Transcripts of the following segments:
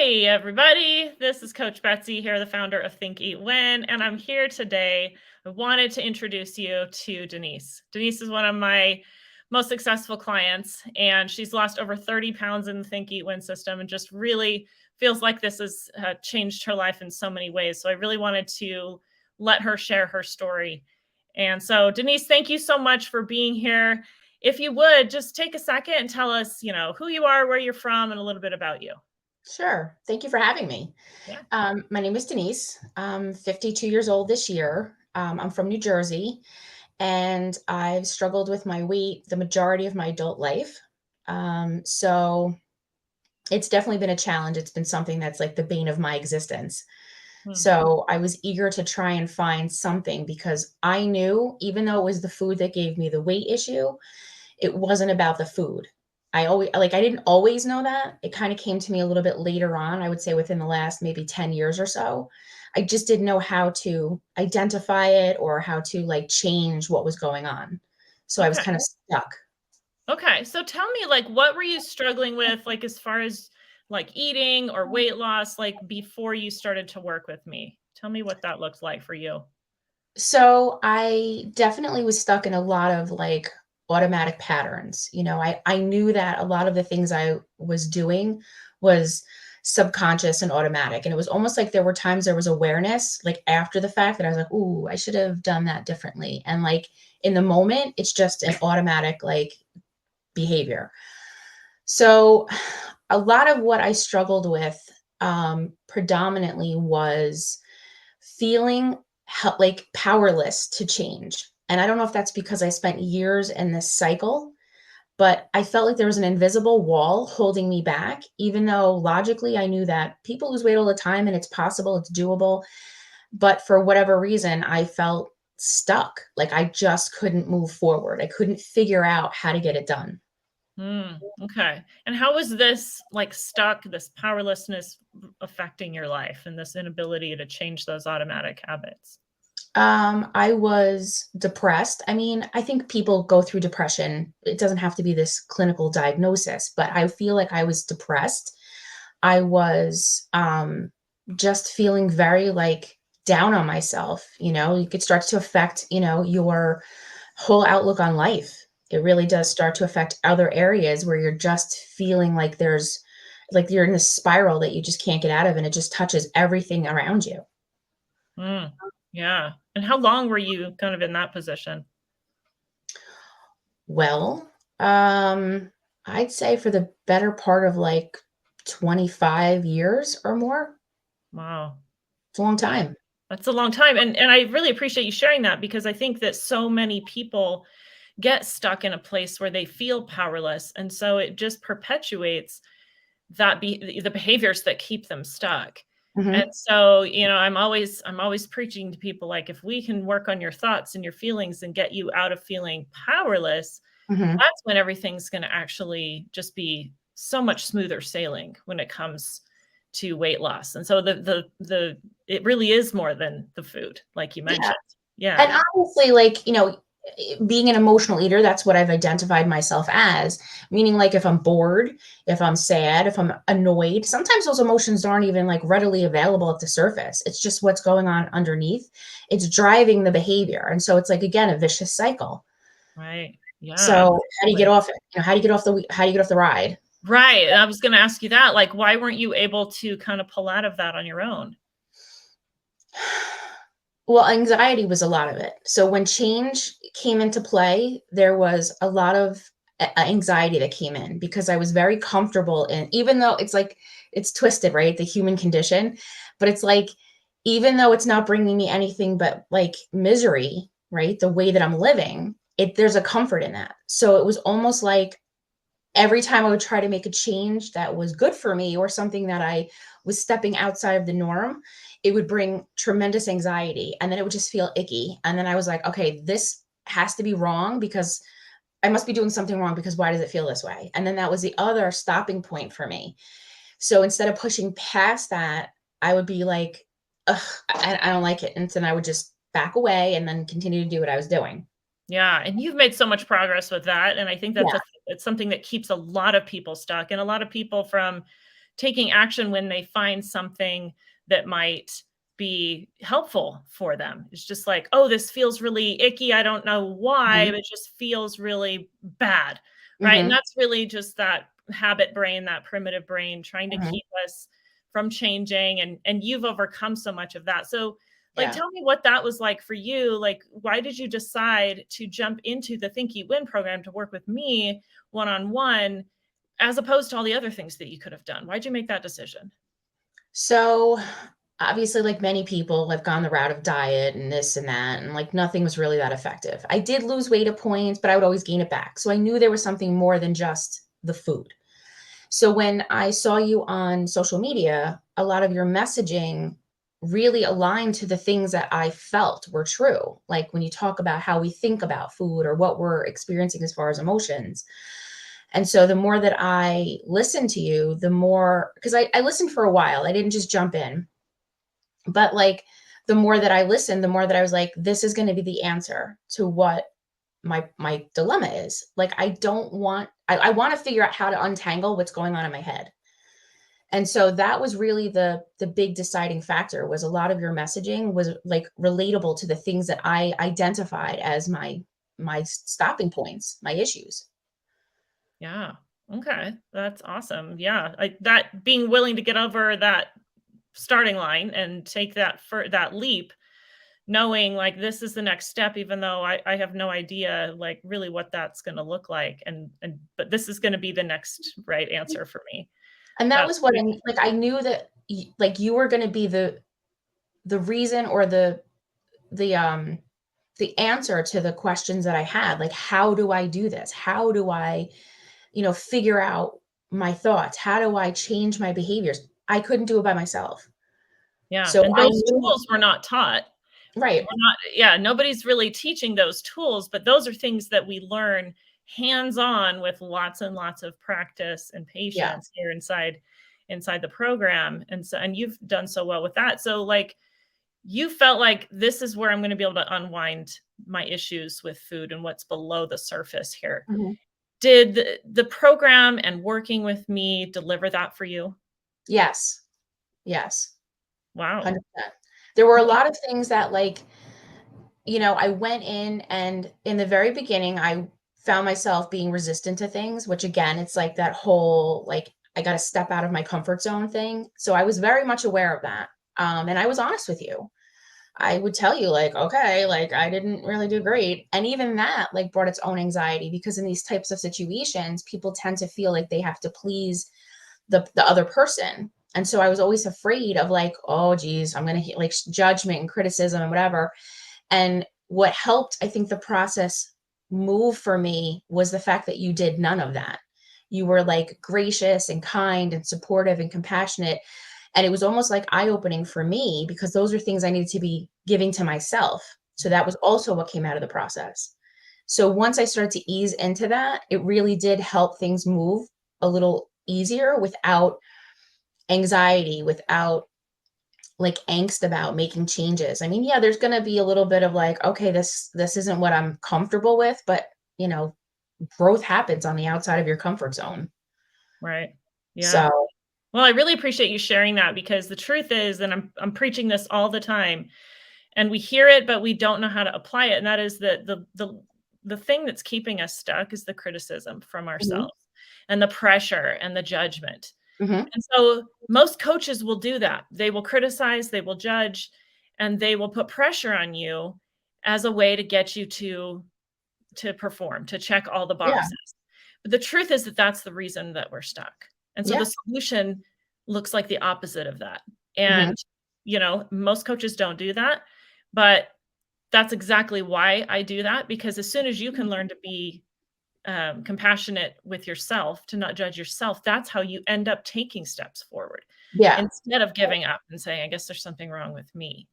Hey, everybody. This is Coach Betsy here, the founder of Think, Eat, Win. And I'm here today. I wanted to introduce you to Denise. Denise is one of my most successful clients, and she's lost over 30 pounds in the Think, Eat, Win system and just really feels like this has changed her life in so many ways. So I really wanted to let her share her story. And so, Denise, thank you so much for being here. If you would just take a second and tell us, who you are, where you're from, and a little bit about you. Sure. Thank you for having me. Yeah. My name is Denise. I'm 52 years old this year. I'm from New Jersey, and I've struggled with my weight the majority of my adult life. So it's definitely been a challenge. It's been something that's like the bane of my existence. Hmm. So I was eager to try and find something because I knew, even though it was the food that gave me the weight issue, it wasn't about the food. I didn't always know that. It kind of came to me a little bit later on, I would say within the last maybe 10 years or so. I just didn't know how to identify it or how to like change what was going on. So I was Okay. kind of stuck. Okay. So tell me, like, what were you struggling with, like, as far as like eating or weight loss, like before you started to work with me? Tell me what that looked like for you. So I definitely was stuck in a lot of like automatic patterns. I knew that a lot of the things I was doing was subconscious and automatic. And it was almost like there were times there was awareness, like after the fact, that I was like, ooh, I should have done that differently. And like in the moment, it's just an automatic like behavior. So a lot of what I struggled with predominantly was feeling like powerless to change. And I don't know if that's because I spent years in this cycle, but I felt like there was an invisible wall holding me back, even though logically I knew that people lose weight all the time and it's possible, it's doable. But for whatever reason, I felt stuck. Like I just couldn't move forward. I couldn't figure out how to get it done. Okay. And how was this like stuck, this powerlessness affecting your life and this inability to change those automatic habits? I was depressed. I mean, I think people go through depression. It doesn't have to be this clinical diagnosis, but I feel like I was depressed. I was just feeling very like down on myself. It starts to affect, your whole outlook on life. It really does start to affect other areas where you're just feeling like like you're in this spiral that you just can't get out of, and it just touches everything around you. Mm, yeah. And how long were you kind of in that position? Well, I'd say for the better part of like 25 years or more. Wow. It's a long Yeah. time. That's a long time, and I really appreciate you sharing that because I think that so many people get stuck in a place where they feel powerless, and so it just perpetuates the behaviors that keep them stuck. And Mhm, so, I'm always preaching to people, like, if we can work on your thoughts and your feelings and get you out of feeling powerless, mhm. that's when everything's gonna actually just be so much smoother sailing when it comes to weight loss. And so the it really is more than the food, like you Yeah, mentioned. Yeah. and honestly, like, being an emotional eater, that's what I've identified myself as, meaning, like, if I'm bored, if I'm sad, if I'm annoyed, sometimes those emotions aren't even, like, readily available at the surface. It's just what's going on underneath. It's driving the behavior, and so it's, like, again, a vicious cycle. Right. Yeah, So, how do you get absolutely. off it? How do you get off the ride? Right, and I was gonna ask you that, like, why weren't you able to kinda pull out of that on your own? Well, anxiety was a lot of it. So when change came into play, there was a lot of anxiety that came in because I was very comfortable in, even though it's like it's twisted, right? The human condition, but it's like even though it's not bringing me anything but like misery, right? The way that I'm living, there's a comfort in that. So it was almost like every time I would try to make a change that was good for me or something that I was stepping outside of the norm, it would bring tremendous anxiety. And then it would just feel icky. And then I was like, okay, this has to be wrong because I must be doing something wrong because why does it feel this way? And then that was the other stopping point for me. So instead of pushing past that, I would be like, ugh, I don't like it. And then I would just back away and then continue to do what I was doing. Yeah, and you've made so much progress with that, and I think Yeah. it's something that keeps a lot of people stuck, and a lot of people from taking action when they find something that might be helpful for them. It's just like, oh, this feels really icky. I don't know why, Mhm. but it just feels really bad. Right. And Mhm. that's really just that habit brain, that primitive brain trying to Mhm. keep us from changing. And you've overcome so much of that. So like, Yeah. tell me what that was like for you. Like, why did you decide to jump into the Think Eat Win program to work with me one on one, as opposed to all the other things that you could have done? Why'd you make that decision? So, obviously, like many people, I've gone the route of diet and this and that, and like nothing was really that effective. I did lose weight at points, but I would always gain it back. So I knew there was something more than just the food. So when I saw you on social media, a lot of your messaging really aligned to the things that I felt were true. Like when you talk about how we think about food or what we're experiencing as far as emotions. And so the more that I listened to you, the more, because I listened for a while, I didn't just jump in, but like the more that I listened, the more that I was like, this is going to be the answer to what my dilemma is. Like I don't want I want to figure out how to untangle what's going on in my head. And so that was really the big deciding factor, was a lot of your messaging was like relatable to the things that I identified as my stopping points, my issues. Yeah. Okay. That's awesome. Yeah. Like that being willing to get over that starting line and take that leap, knowing like this is the next step, even though I have no idea like really what that's gonna look like. And but this is gonna be the next right answer for me. And that That's was what pretty I like I knew that like you were going to be the reason or the answer to the questions that I had. Like how do I do this? How do I, figure out my thoughts? How do I change my behaviors? I couldn't do it by myself. yeah. So And I those knew. tools were not taught. Right. We're not, yeah, nobody's really teaching those tools, but those are things that we learn hands-on with lots and lots of practice and Yeah. patience here inside the program. And you've done so well with that. So like you felt like this is where I'm going to be able to unwind my issues with food and what's below the surface here. Mhm. Did the program and working with me deliver that for you? Yes. Yes. Wow. 100%. There were a Okay. lot of things that like, I went in and in the very beginning, I found myself being resistant to things, which again, it's like that whole, like, I got to step out of my comfort zone thing. So I was very much aware of that. And I was honest with you. I would tell you, like, okay, like, I didn't really do great. And even that, like, brought its own anxiety because in these types of situations, people tend to feel like they have to please the other person. And so I was always afraid of, like, oh, geez, I'm going to like judgment and criticism and whatever. And what helped, I think, the process move for me was the fact that you did none of that. You were like gracious and kind and supportive and compassionate. And it was almost like eye opening for me because those are things I needed to be giving to myself. So that was also what came out of the process. So once I started to ease into that, it really did help things move a little easier without anxiety, without like angst about making changes. I mean, yeah, there's going to be a little bit of like, okay, this isn't what I'm comfortable with, but you know, growth happens on the outside of your comfort zone. Right. Yeah. So, Well, I really appreciate you sharing that because the truth is, and I'm preaching this all the time, and we hear it, but we don't know how to apply it. And that is the thing that's keeping us stuck is the criticism from mhm, ourselves and the pressure and the judgment. mhm, And so most coaches will do that. They will criticize, they will judge, and they will put pressure on you as a way to get you to perform, to check all the yeah, boxes. But the truth is that that's the reason that we're stuck. And so yeah, the solution looks like the opposite of that. mhm, And, most coaches don't do that, but that's exactly why I do that because as soon as you can learn to be compassionate with yourself, to not judge yourself, that's how you end up taking steps forward yeah, instead of giving up and saying, I guess there's something wrong with me.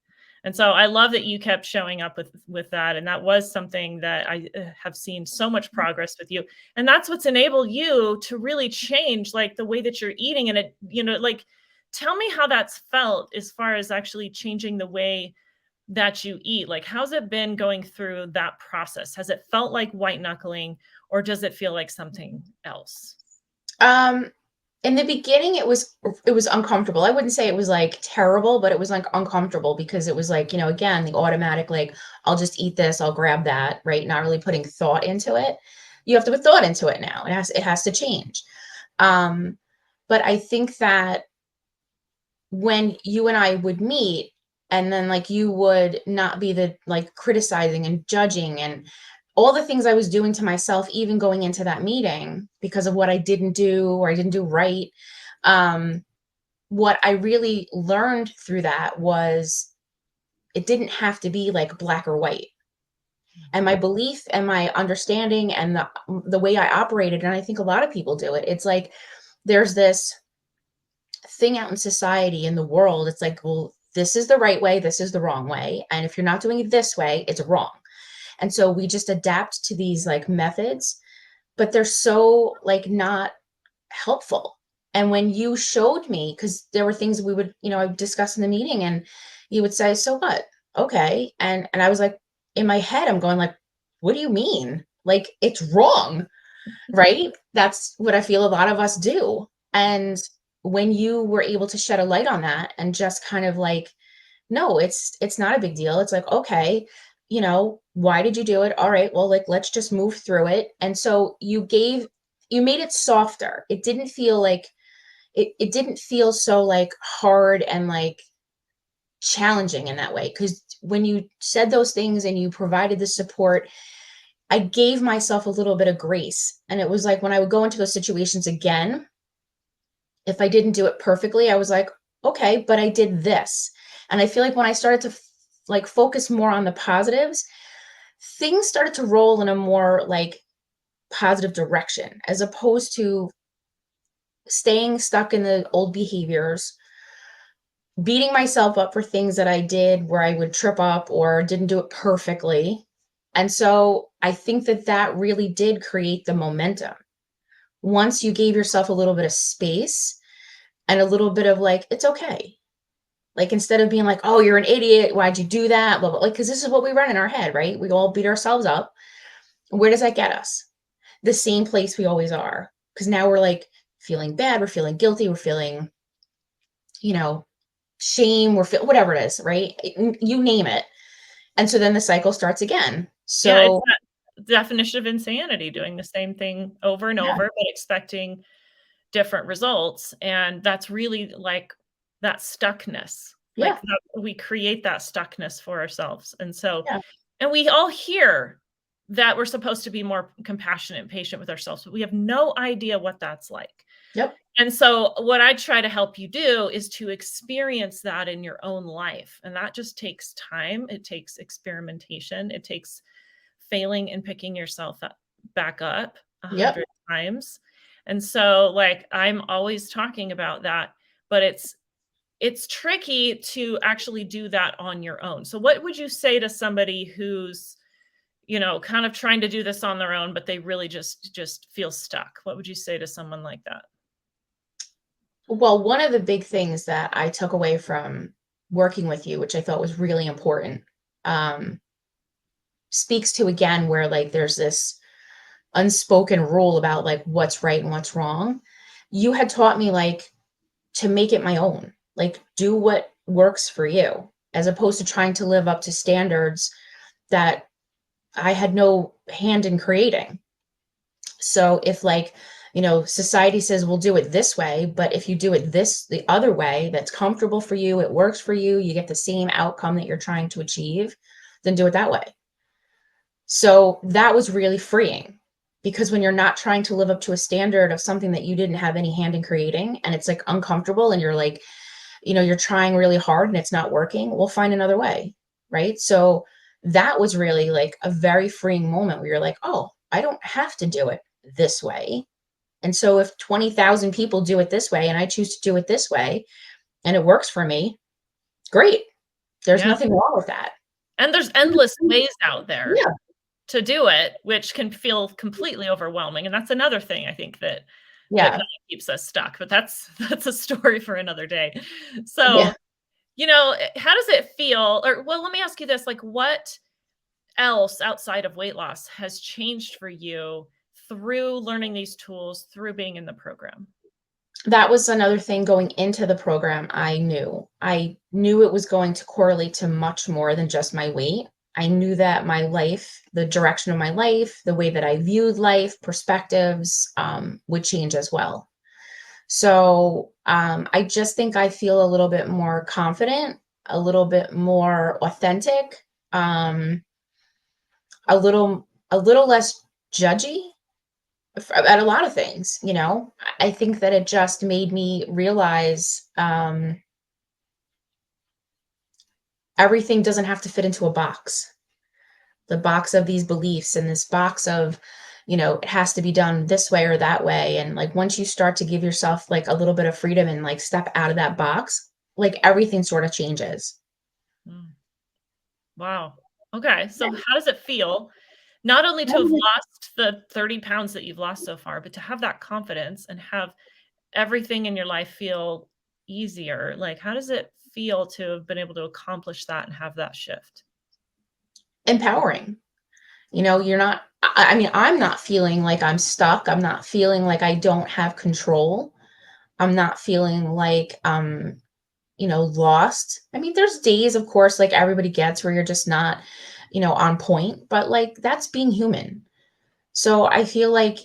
And so I love that you kept showing up with that. And that was something that I have seen so much progress with you. And that's what's enabled you to really change like the way that you're eating. And like tell me how that's felt as far as actually changing the way that you eat. Like, how's it been going through that process? Has it felt like white knuckling or does it feel like something else? um, In the beginning, it was uncomfortable. I wouldn't say it was, like, terrible, but it was, like, uncomfortable because it was, like, again, the automatic, like, "I'll just eat this, I'll grab that," right? Not really putting thought into it. You have to put thought into it now. It has to change. Um, but I think that when you and I would meet, and then, like, you would not be the, like, criticizing and judging and all the things I was doing to myself even going into that meeting because of what I didn't do or I didn't do right. um, what I really learned through that was it didn't have to be like black or white. And my belief and my understanding and the way I operated, and I think a lot of people do it, it's like there's this thing out in society, in the world, it's like, well, this is the right way, this is the wrong way. And if you're not doing it this way, it's wrong. And so we just adapt to these like methods, but they're so like not helpful. And when you showed me, because there were things we would, I would discuss in the meeting, and you would say, "So what? Okay." And I was like, in my head, I'm going like, "What do you mean? Like it's wrong." Right? That's what I feel a lot of us do. And when you were able to shed a light on that and just kind of like, no, it's not a big deal. It's like, okay, why did you do it? All right, well, like let's just move through it. And so you made it softer. It didn't feel like it didn't feel so like hard and like challenging in that way. Because when you said those things and you provided the support, I gave myself a little bit of grace. And it was like when I would go into those situations again, if I didn't do it perfectly, I was like, okay, but I did this. And I feel like when I started to like focus more on the positives, things started to roll in a more like positive direction as opposed to staying stuck in the old behaviors, beating myself up for things that I did where I would trip up or didn't do it perfectly. And so I think that that really did create the momentum. Once you gave yourself a little bit of space and a little bit of like, it's okay. Like instead of being like, oh, you're an idiot. Why'd you do that? Blah, blah. Like, because this is what we run in our head, right? We all beat ourselves up. Where does that get us? The same place we always are. Because now we're like feeling bad. We're feeling guilty. We're feeling, you know, shame. Whatever it is, right? You name it. And so then the cycle starts again. Yeah, it's So, that definition of insanity, doing the same thing over and yeah, over, but expecting different results, and that's really, like, that stuckness, like, yeah, that we create that stuckness for ourselves, yeah, and we all hear that we're supposed to be more compassionate and patient with ourselves, but we have no idea what that's like, yep, and so what I try to help you do is to experience that in your own life, and that just takes time, it takes experimentation, it takes failing and picking yourself up back up yep, 100 times. And so, like, I'm always talking about that, but it's tricky to actually do that on your own. So what would you say to somebody who's, kind of trying to do this on their own, but they really just feel stuck? What would you say to someone like that? Well, one of the big things that I took away from working with you, which I thought was really important, um, speaks to again where like there's this unspoken rule about like what's right and what's wrong. You had taught me like to make it my own, like do what works for you, as opposed to trying to live up to standards that I had no hand in creating. So if like, society says we'll do it this way, but if you do it the other way, that's comfortable for you, it works for you, you get the same outcome that you're trying to achieve, then do it that way. So that was really freeing because when you're not trying to live up to a standard of something that you didn't have any hand in creating and it's like uncomfortable and you're like, you're trying really hard and it's not working, we'll find another way. Right. So that was really like a very freeing moment where you're like, oh, I don't have to do it this way. And so if 20,000 people do it this way and I choose to do it this way and it works for me, great. There's Yeah. nothing wrong with that. And there's endless ways out there Yeah. to do it, which can feel completely overwhelming, and that's another thing I think that Yeah. kinda keeps us stuck, but that's that's a story for another day. Yeah. So, how does it feel, or well, let me ask you this, like, what else outside of weight loss has changed for you through learning these tools, through being in the program? that was another thing going into the program. I knew it was going to correlate to much more than just my weight. I knew that my life, the direction of my life, the way that I viewed life, perspectives, would change as well. So I just think I feel a little bit more confident, a little bit more authentic, um, a little less judgy at a lot of things. I think that it just made me realize everything doesn't have to fit into a box. The box of these beliefs and this box of, it has to be done this way or that way. And like once you start to give yourself like a little bit of freedom and like step out of that box, like everything sort of changes. Mm, wow. Okay. So how does it feel not only to have lost the 30 pounds that you've lost so far, but to have that confidence and have everything in your life feel easier? Like, how does it feel to have been able to accomplish that and have that shift? Empowering. You're not, I mean, I'm not feeling like I'm stuck. I'm not feeling like I don't have control. I'm not feeling like lost. I mean, there's days, of course, like everybody gets where you're just not, on point, but like that's being human. So I feel like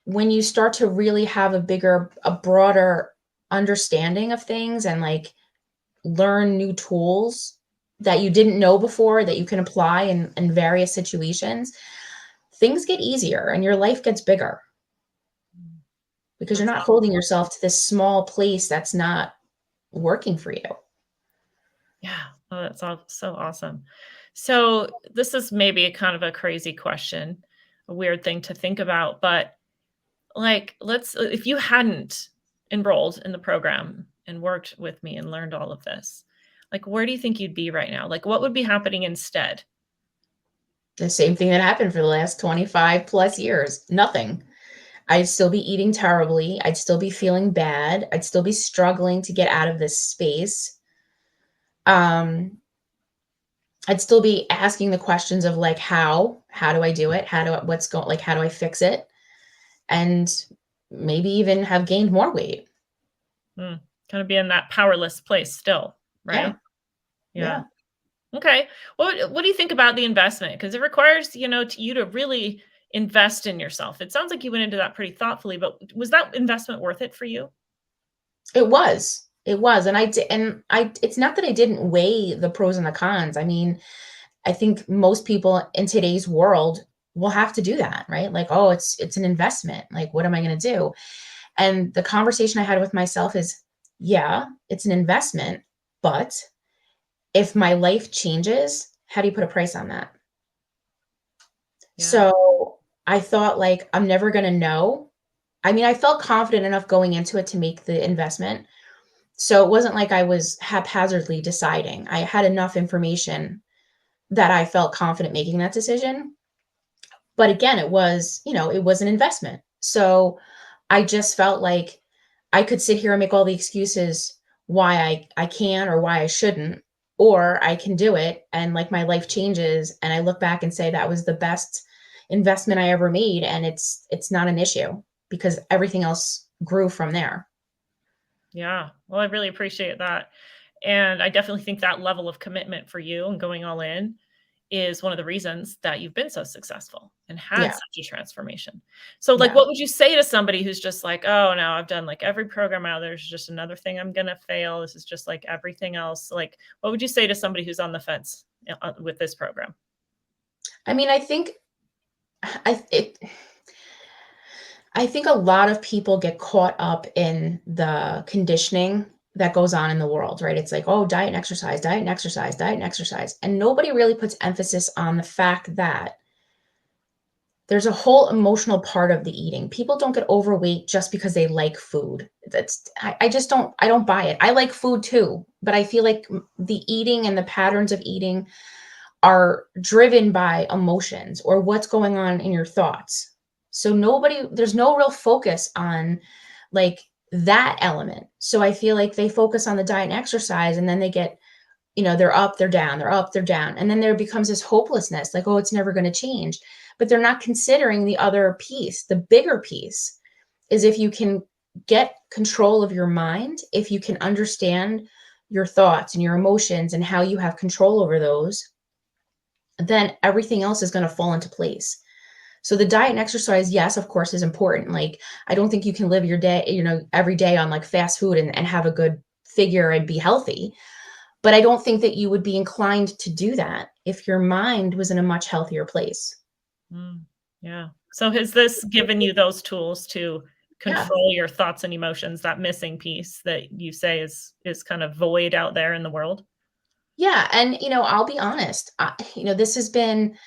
when you start to really have a broader understanding of things and like learn new tools that you didn't know before that you can apply in various situations, things get easier and your life gets bigger Mm, because you're that's not holding yourself to this small place that's not working for you. yeah. Oh, that's all so awesome. So this is maybe a kind of a crazy question, a weird thing to think about, but like, let's if you hadn't enrolled in the program and worked with me and learned all of this, like, where do you think you'd be right now? Like, what would be happening instead? The same thing that happened for the last 25 plus years. Nothing. I'd still be eating terribly. I'd still be feeling bad. I'd still be struggling to get out of this space. Um, I'd still be asking the questions of like how do I do it? How do I fix it? And maybe even have gained more weight. Mm, kind of be in that powerless place still, Yeah. right? Yeah. Yeah. Okay. What do you think about the investment? Because it requires, you to really invest in yourself. It sounds like you went into that pretty thoughtfully, but was that investment worth it for you? It was. It was. And it's not that I didn't weigh the pros and the cons. I mean, I think most people in today's world will have to do that, right? Like, oh, it's an investment. Like, what am I going to do? And the conversation I had with myself is, yeah, it's an investment, but if my life changes, how do you put a price on that? Yeah. So I thought, like, I'm never going to know. I mean, I felt confident enough going into it to make the investment. So it wasn't like I was haphazardly deciding. I had enough information that I felt confident making that decision. But again, it was an investment. So I just felt like I could sit here and make all the excuses why I can or why I shouldn't, or I can do it and like my life changes and I look back and say that was the best investment I ever made and it's not an issue because everything else grew from there. Yeah. Well, I really appreciate that. And I definitely think that level of commitment for you and going all in is one of the reasons that you've been so successful and had Yeah. such a transformation. So, like, Yeah. what would you say to somebody who's just like, oh, no, I've done like every program out there. There's just another thing I'm going to fail. This is just like everything else. Like, what would you say to somebody who's on the fence with this program? I mean, I it I think a lot of people get caught up in the conditioning that goes on in the world, right? It's like, oh, diet and exercise, diet and exercise, diet and exercise. And nobody really puts emphasis on the fact that there's a whole emotional part of the eating. People don't get overweight just because they like food. I just don't buy it. I like food too, but I feel like the eating and the patterns of eating are driven by emotions or what's going on in your thoughts. So there's no real focus on like that element. So I feel like they focus on the diet and exercise and then they get, they're up, they're down, they're up, they're down. And then there becomes this hopelessness like, oh, it's never going to change. But they're not considering the other piece, the bigger piece is if you can get control of your mind, if you can understand your thoughts and your emotions and how you have control over those, then everything else is going to fall into place. So the diet and exercise, yes, of course, is important. Like, I don't think you can live your day, every day on like fast food and have a good figure and be healthy. But I don't think that you would be inclined to do that if your mind was in a much healthier place. Mm, yeah. So has this given you those tools to Yeah. control your thoughts and emotions, that missing piece that you say is kind of void out there in the world? Yeah. And, I'll be honest, this has been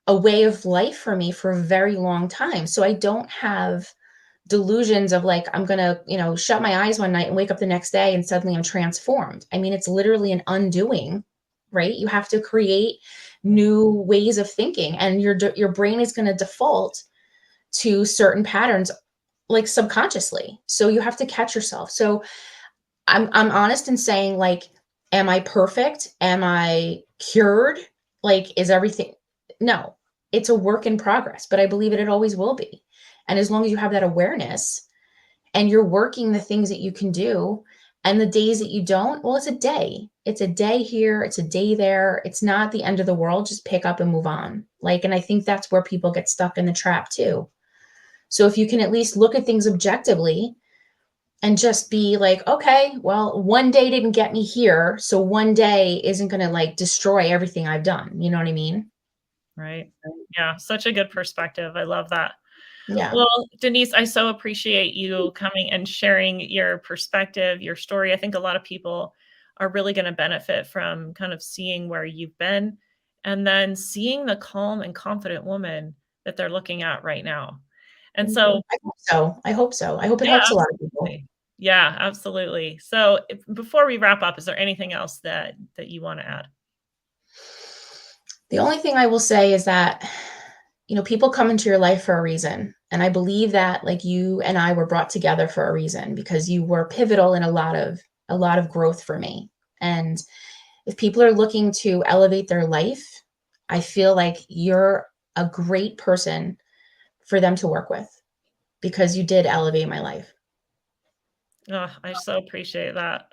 a way of life for me for a very long time. So I don't have delusions of like, I'm going to, shut my eyes one night and wake up the next day and suddenly I'm transformed. I mean, it's literally an undoing, right? You have to create Yeah. new ways of thinking, and your brain is going to default to certain patterns like subconsciously. So you have to catch yourself. So I'm honest in saying, like, am I perfect? Am I cured? Like, is everything? No, it's a work in progress, but I believe it always will be. And as long as you have that awareness and you're working the things that you can do, and the days that you don't, well, it's a day. It's a day here, it's a day there. It's not the end of the world. Just pick up and move on. Like, and I think that's where people get stuck in the trap too. So if you can at least look at things objectively and just be like, okay, well, one day didn't get me here. So one day isn't going to like destroy everything I've done. You know what I mean? Right. Yeah, such a good perspective. I love that. Yeah. Well, Denise, I so appreciate you coming and sharing your perspective, your story. I think a lot of people are really going to benefit from kind of seeing where you've been and then seeing the calm and confident woman that they're looking at right now. And Thank you. so, I hope so. I hope so. I hope it yeah, helps a lot of people. absolutely. Yeah, absolutely. So, before we wrap up, is there anything else that you want to add? The only thing I will say is that, people come into your life for a reason. And I believe that like you and I were brought together for a reason, because you were pivotal in a lot of growth for me. And if people are looking to elevate their life, I feel like you're a great person for them to work with, because you did elevate my life. Oh, I so appreciate that.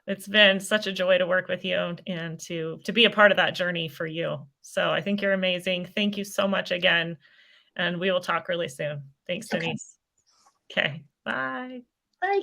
It's been such a joy to work with you and to be a part of that journey for you. So I think you're amazing. Thank you so much again, and we will talk really soon. Thanks, Okay. Denise. Okay, bye. Bye.